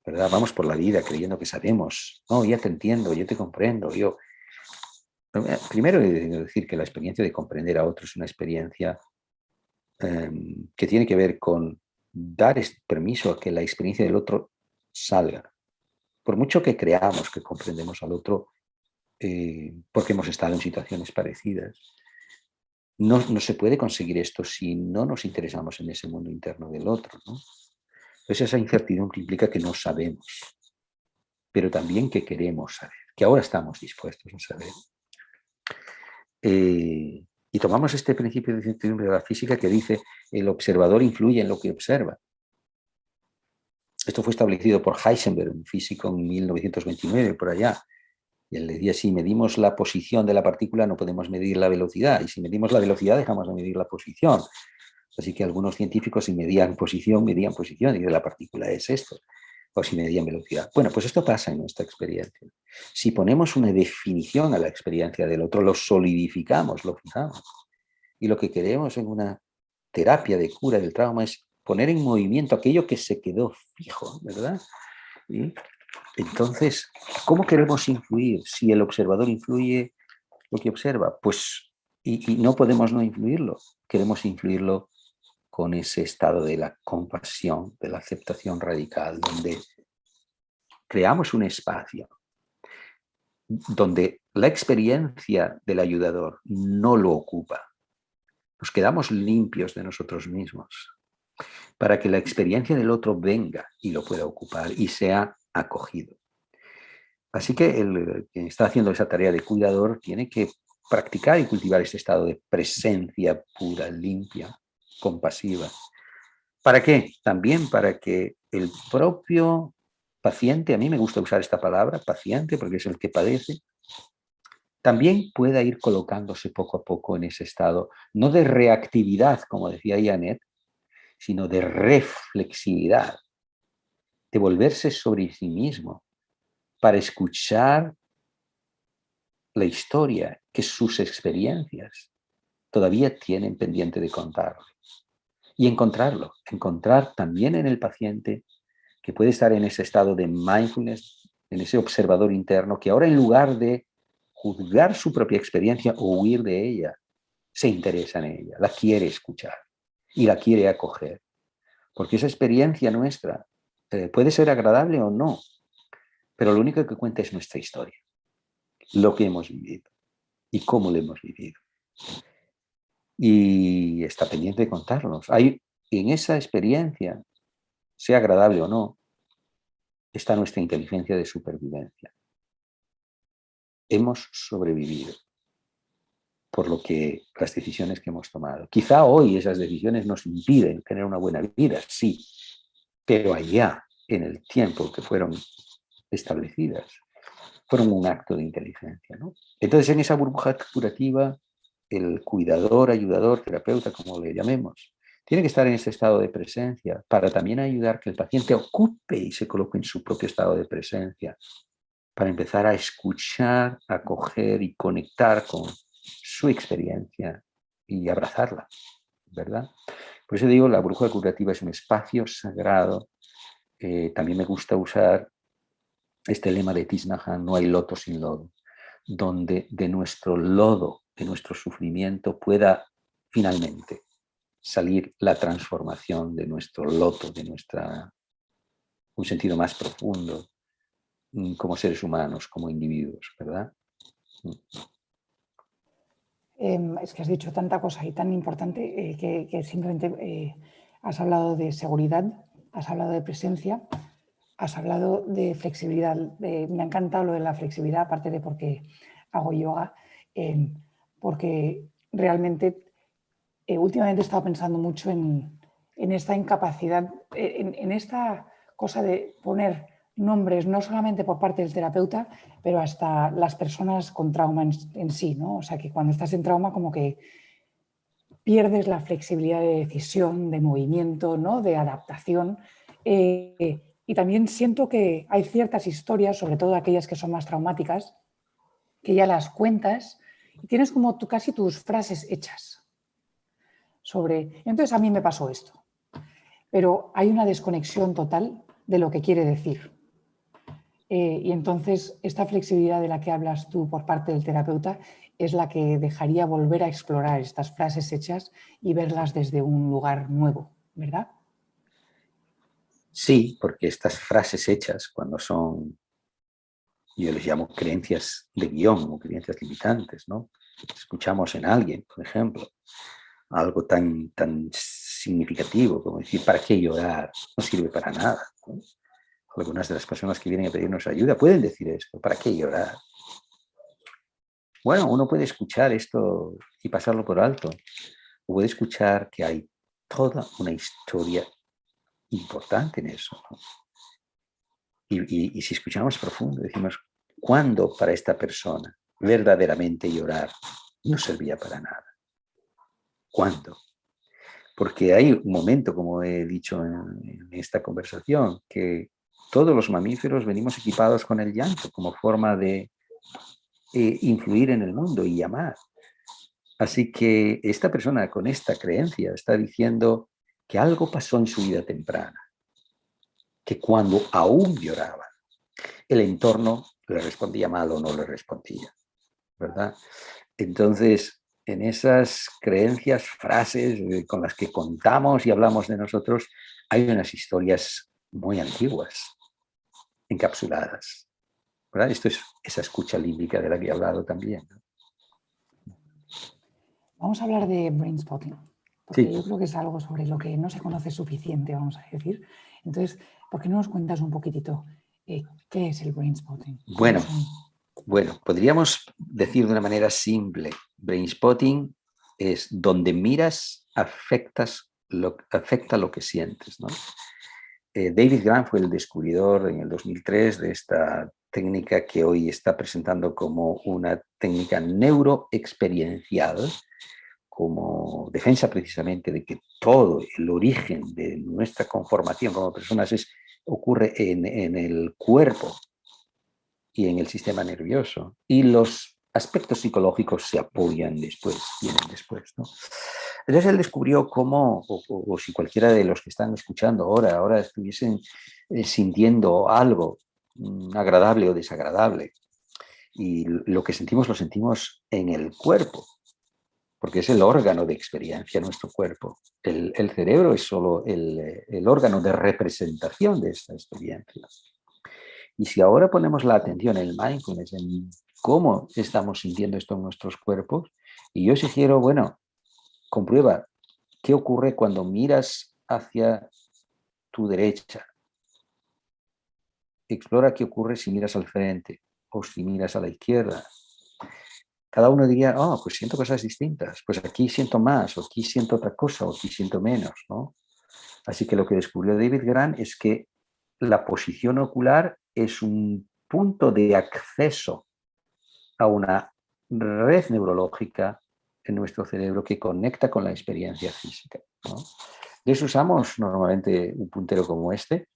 ¿verdad? Vamos por la vida creyendo que sabemos. No, ya te entiendo, yo te comprendo. Primero he de decir que la experiencia de comprender a otros es una experiencia que tiene que ver con dar permiso a que la experiencia del otro salga. Por mucho que creamos que comprendemos al otro, porque hemos estado en situaciones parecidas. No se puede conseguir esto si no nos interesamos en ese mundo interno del otro, ¿no? Entonces esa incertidumbre implica que no sabemos, pero también que queremos saber, que ahora estamos dispuestos a saber. Y tomamos este principio de incertidumbre de la física que dice el observador influye en lo que observa. Esto fue establecido por Heisenberg, un físico, en 1929, por allá. Y él decía, si medimos la posición de la partícula no podemos medir la velocidad, y si medimos la velocidad dejamos de medir la posición. Así que algunos científicos, si medían posición, y de la partícula es esto, o si medían velocidad. Bueno, pues esto pasa en nuestra experiencia. Si ponemos una definición a la experiencia del otro, lo solidificamos, lo fijamos. Y lo que queremos en una terapia de cura del trauma es poner en movimiento aquello que se quedó fijo, ¿verdad? ¿Y? Entonces, ¿cómo queremos influir? Si el observador influye lo que observa, pues, y no podemos no influirlo, queremos influirlo con ese estado de la compasión, de la aceptación radical, donde creamos un espacio donde la experiencia del ayudador no lo ocupa. Nos quedamos limpios de nosotros mismos para que la experiencia del otro venga y lo pueda ocupar y sea acogido. Así que el que está haciendo esa tarea de cuidador tiene que practicar y cultivar este estado de presencia pura, limpia, compasiva. ¿Para qué? También para que el propio paciente, a mí me gusta usar esta palabra, paciente, porque es el que padece, también pueda ir colocándose poco a poco en ese estado, no de reactividad, como decía Janet, sino de reflexividad, de volverse sobre sí mismo, para escuchar la historia que sus experiencias todavía tienen pendiente de contarlo. Y encontrar también en el paciente que puede estar en ese estado de mindfulness, en ese observador interno, que ahora en lugar de juzgar su propia experiencia o huir de ella, se interesa en ella, la quiere escuchar y la quiere acoger. Porque esa experiencia nuestra puede ser agradable o no, pero lo único que cuenta es nuestra historia, lo que hemos vivido y cómo lo hemos vivido. Y está pendiente de contarnos. Hay en esa experiencia, sea agradable o no, está nuestra inteligencia de supervivencia. Hemos sobrevivido por lo que las decisiones que hemos tomado. Quizá hoy esas decisiones nos impiden tener una buena vida, sí, pero allá, en el tiempo que fueron establecidas, fueron un acto de inteligencia, ¿no? Entonces, en esa burbuja curativa, el cuidador, ayudador, terapeuta, como le llamemos, tiene que estar en ese estado de presencia para también ayudar que el paciente ocupe y se coloque en su propio estado de presencia, para empezar a escuchar, acoger y conectar con su experiencia y abrazarla, ¿verdad? Por eso digo, la brújula curativa es un espacio sagrado. También me gusta usar este lema de Thich Nhat Hanh, no hay loto sin lodo, donde de nuestro lodo, de nuestro sufrimiento, pueda finalmente salir la transformación de nuestro loto, de un sentido más profundo, como seres humanos, como individuos, ¿verdad? Es que has dicho tanta cosa y tan importante que simplemente has hablado de seguridad, has hablado de presencia, has hablado de flexibilidad. Me ha encantado lo de la flexibilidad, aparte de porque hago yoga, porque realmente últimamente he estado pensando mucho en esta incapacidad, en esta cosa de poner nombres no solamente por parte del terapeuta, pero hasta las personas con trauma en sí, ¿no? O sea, que cuando estás en trauma como que pierdes la flexibilidad de decisión, de movimiento, ¿no? De adaptación. Y también siento que hay ciertas historias, sobre todo aquellas que son más traumáticas, que ya las cuentas y tienes como casi tus frases hechas sobre... Entonces a mí me pasó esto, pero hay una desconexión total de lo que quiere decir. Y entonces esta flexibilidad de la que hablas tú por parte del terapeuta es la que dejaría volver a explorar estas frases hechas y verlas desde un lugar nuevo, ¿verdad? Sí, porque estas frases hechas, cuando son Yo les llamo creencias de guión o creencias limitantes, ¿no? Escuchamos en alguien, por ejemplo, algo tan significativo como decir, ¿para qué llorar? No sirve para nada, ¿no? Algunas de las personas que vienen a pedirnos ayuda pueden decir esto, ¿para qué llorar? Bueno, uno puede escuchar esto y pasarlo por alto, o puede escuchar que hay toda una historia importante en eso, ¿no? Y si escuchamos profundo, decimos, ¿cuándo para esta persona verdaderamente llorar no servía para nada? ¿Cuándo? Porque hay un momento, como he dicho en esta conversación, que todos los mamíferos venimos equipados con el llanto como forma de influir en el mundo y amar. Así que esta persona con esta creencia está diciendo que algo pasó en su vida temprana, que cuando aún lloraba, el entorno le respondía mal o no le respondía, ¿verdad? Entonces, en esas creencias, frases con las que contamos y hablamos de nosotros, hay unas historias muy antiguas, encapsuladas, ¿verdad? Esto es esa escucha límbica de la que he hablado también, ¿no? Vamos a hablar de brain spotting, porque Sí. yo creo que es algo sobre lo que no se conoce suficiente, vamos a decir. Entonces, ¿por qué no nos cuentas un poquitito qué es el brain spotting? Bueno, podríamos decir de una manera simple, brain spotting es donde miras, afecta lo que sientes, ¿no? David Grant fue el descubridor en el 2003 de esta técnica que hoy está presentando como una técnica neuroexperiencial, como defensa precisamente de que todo el origen de nuestra conformación como personas ocurre en el cuerpo y en el sistema nervioso. Y los aspectos psicológicos se apoyan después, vienen después, ¿no? Entonces él descubrió cómo, o si cualquiera de los que están escuchando ahora estuviesen sintiendo algo agradable o desagradable. Y lo que sentimos lo sentimos en el cuerpo, porque es el órgano de experiencia nuestro cuerpo. El cerebro es solo el órgano de representación de esta experiencia. Y si ahora ponemos la atención en el mindfulness, en cómo estamos sintiendo esto en nuestros cuerpos, y yo sugiero, bueno, comprueba qué ocurre cuando miras hacia tu derecha. Explora qué ocurre si miras al frente o si miras a la izquierda. Cada uno diría, oh, pues siento cosas distintas, pues aquí siento más, o aquí siento otra cosa, o aquí siento menos, ¿no? Así que lo que descubrió David Grant es que la posición ocular es un punto de acceso a una red neurológica en nuestro cerebro que conecta con la experiencia física, ¿no? Entonces usamos normalmente un puntero como este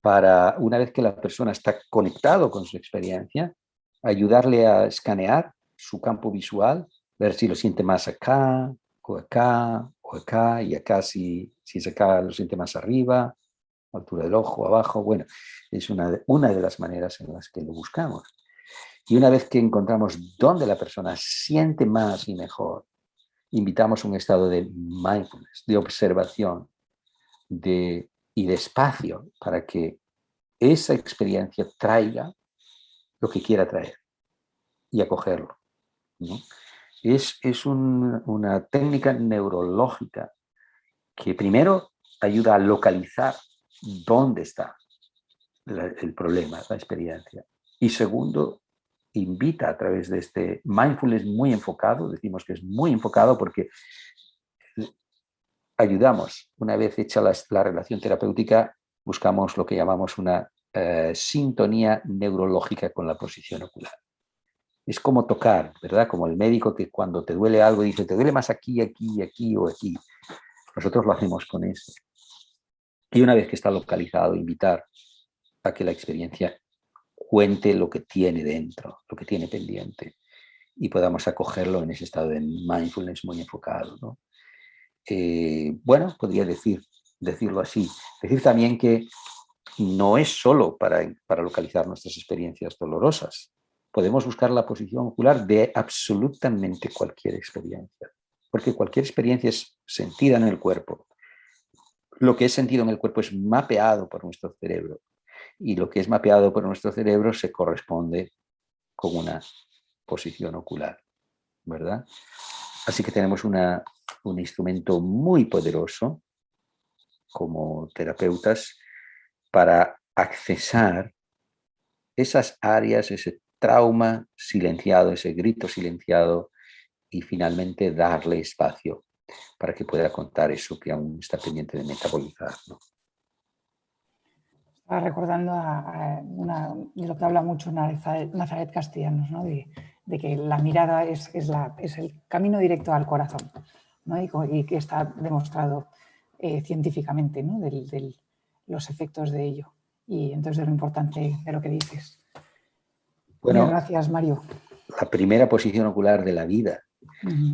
para, una vez que la persona está conectado con su experiencia, ayudarle a escanear su campo visual, ver si lo siente más acá, o acá, o acá, y acá si es acá lo siente más arriba, altura del ojo, abajo. Bueno, es una de las maneras en las que lo buscamos. Y una vez que encontramos dónde la persona siente más y mejor, invitamos un estado de mindfulness, de observación y de espacio para que esa experiencia traiga lo que quiera traer y acogerlo, ¿no? Es una técnica neurológica que primero ayuda a localizar dónde está el problema, la experiencia. Y segundo, invita a través de este mindfulness muy enfocado, decimos que es muy enfocado porque ayudamos, una vez hecha la relación terapéutica, buscamos lo que llamamos una sintonía neurológica con la posición ocular. Es como tocar, ¿verdad? Como el médico que cuando te duele algo dice, te duele más aquí, aquí, aquí o aquí. Nosotros lo hacemos con eso. Y una vez que está localizado, invitar a que la experiencia cuente lo que tiene dentro, lo que tiene pendiente, y podamos acogerlo en ese estado de mindfulness muy enfocado, ¿no? Bueno, podría decirlo así. Decir también que no es solo para localizar nuestras experiencias dolorosas. Podemos buscar la posición ocular de absolutamente cualquier experiencia, porque cualquier experiencia es sentida en el cuerpo. Lo que es sentido en el cuerpo es mapeado por nuestro cerebro y lo que es mapeado por nuestro cerebro se corresponde con una posición ocular, ¿verdad? Así que tenemos un instrumento muy poderoso como terapeutas para accesar esas áreas, ese trauma silenciado, ese grito silenciado, y finalmente darle espacio para que pueda contar eso que aún está pendiente de metabolizar, ¿no? Estaba recordando de lo que habla mucho Nazaret Castellanos, ¿no? De que la mirada es el camino directo al corazón, ¿no? Y que está demostrado científicamente, ¿no? Los efectos de ello. Y entonces de lo importante de lo que dices. Mil Bueno, gracias, Mario. la primera posición ocular de la vida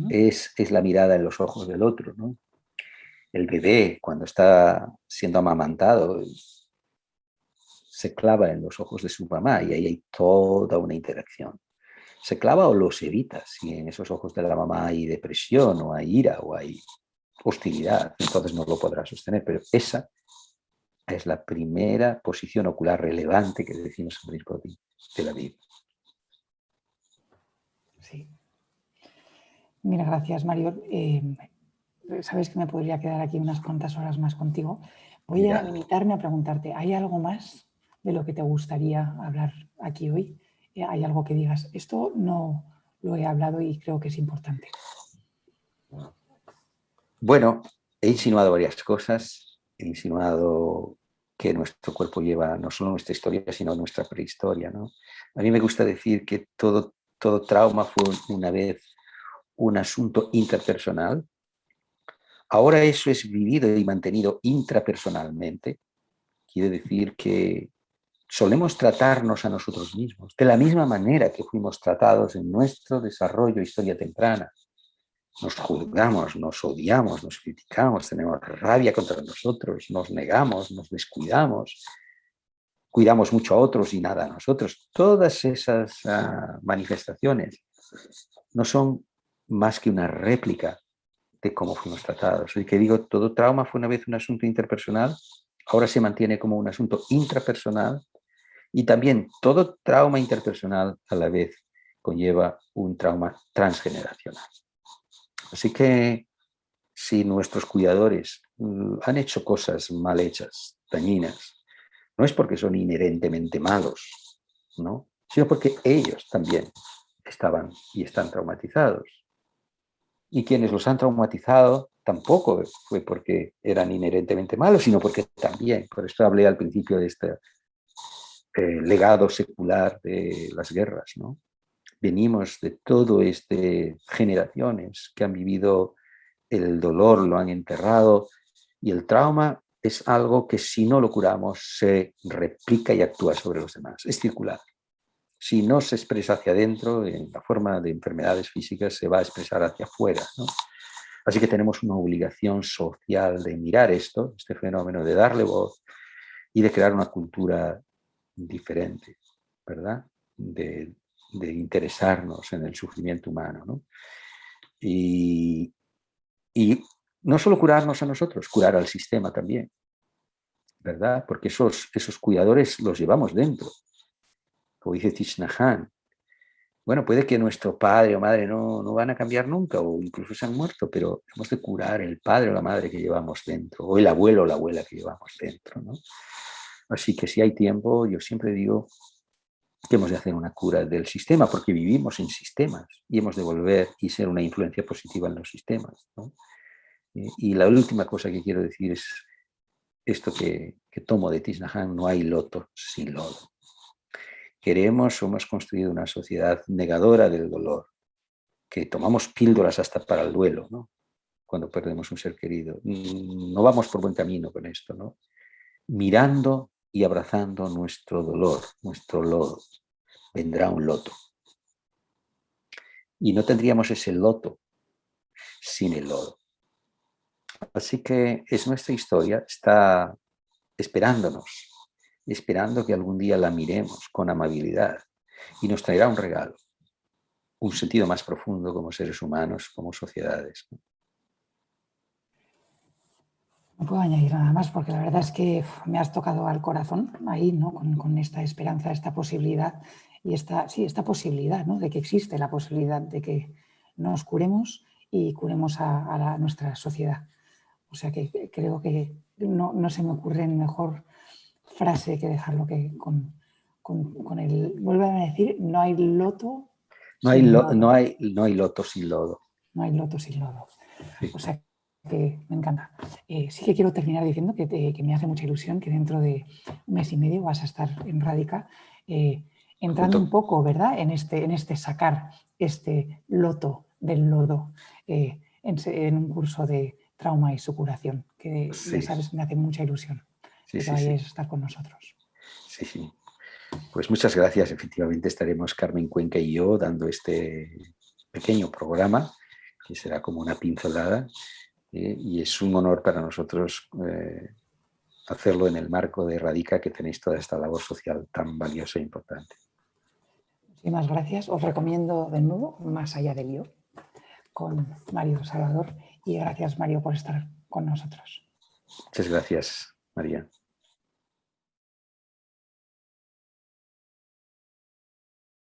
es la mirada en los ojos del otro, ¿no? El bebé, cuando está siendo amamantado, se clava en los ojos de su mamá y ahí hay toda una interacción. Se clava o los evita. Si en esos ojos de la mamá hay depresión o hay ira o hay hostilidad, entonces no lo podrá sostener. Pero esa es la primera posición ocular relevante que decimos en Brisbane de la vida. Sí. Mira, gracias, Mario. Sabes que me podría quedar aquí unas cuantas horas más contigo. Voy a limitarme a preguntarte, ¿hay algo más de lo que te gustaría hablar aquí hoy? ¿Hay algo que digas, esto no lo he hablado y creo que es importante? Bueno, he insinuado varias cosas. He insinuado que nuestro cuerpo lleva no solo nuestra historia, sino nuestra prehistoria, ¿no? A mí me gusta decir que todo trauma fue una vez un asunto interpersonal. Ahora eso es vivido y mantenido intrapersonalmente. Quiere decir que solemos tratarnos a nosotros mismos de la misma manera que fuimos tratados en nuestro desarrollo, historia temprana. Nos juzgamos, nos odiamos, nos criticamos, tenemos rabia contra nosotros, nos negamos, nos descuidamos, cuidamos mucho a otros y nada a nosotros. Todas esas manifestaciones no son más que una réplica de cómo fuimos tratados. Y que digo, todo trauma fue una vez un asunto interpersonal, ahora se mantiene como un asunto intrapersonal, y también todo trauma interpersonal a la vez conlleva un trauma transgeneracional. Así que si nuestros cuidadores han hecho cosas mal hechas, dañinas, no es porque son inherentemente malos, ¿no? Sino porque ellos también estaban y están traumatizados. Y quienes los han traumatizado tampoco fue porque eran inherentemente malos, sino porque también, por esto hablé al principio de este legado secular de las guerras, ¿no? Venimos de todo generaciones que han vivido el dolor, lo han enterrado, y el trauma es algo que si no lo curamos se replica y actúa sobre los demás, es circular. Si no se expresa hacia adentro, en la forma de enfermedades físicas, se va a expresar hacia afuera, ¿no? Así que tenemos una obligación social de mirar este fenómeno, de darle voz y de crear una cultura diferente, ¿verdad? De interesarnos en el sufrimiento humano, ¿no? Y no solo curarnos a nosotros, curar al sistema también, ¿verdad? Porque esos cuidadores los llevamos dentro. Como dice Thich Nhat Hanh, bueno, puede que nuestro padre o madre no van a cambiar nunca o incluso se han muerto, pero hemos de curar el padre o la madre que llevamos dentro, o el abuelo o la abuela que llevamos dentro, ¿no? Así que si hay tiempo, yo siempre digo que hemos de hacer una cura del sistema, porque vivimos en sistemas y hemos de volver y ser una influencia positiva en los sistemas, ¿no? Y la última cosa que quiero decir es esto que tomo de Thich Nhat Hanh: no hay loto sin lodo. Queremos o hemos construido una sociedad negadora del dolor, que tomamos píldoras hasta para el duelo, ¿no? Cuando perdemos un ser querido. No vamos por buen camino con esto, ¿no? Mirando y abrazando nuestro dolor, nuestro lodo, vendrá un loto. Y no tendríamos ese loto sin el lodo. Así que es nuestra historia, está esperándonos, esperando que algún día la miremos con amabilidad y nos traerá un regalo, un sentido más profundo como seres humanos, como sociedades. No puedo añadir nada más porque la verdad es que me has tocado al corazón ahí, ¿no? Con esta esperanza, esta posibilidad y esta posibilidad, ¿no? De que existe la posibilidad de que nos curemos y curemos a nuestra sociedad. O sea que creo que no se me ocurre mejor frase que dejarlo que con el... Vuelvo a decir, no hay loto sin lodo. No hay loto sin lodo. No hay loto sin lodo. Sí. O sea que me encanta. Sí que quiero terminar diciendo que me hace mucha ilusión que dentro de un mes y medio vas a estar en Radica entrando un poco, ¿verdad? En este sacar este loto del lodo en un curso de trauma y su curación, que ya Sí, sabes, me hace mucha ilusión sí, que te sí, sí. vayas a estar con nosotros. Sí, sí. Pues muchas gracias. Efectivamente estaremos Carmen Cuenca y yo dando este pequeño programa, que será como una pincelada, y es un honor para nosotros hacerlo en el marco de Radica, que tenéis toda esta labor social tan valiosa e importante. Muchísimas gracias. Os recomiendo de nuevo Más allá del yo con Mario Salvador y gracias, Mario, por estar con nosotros. Muchas gracias, María.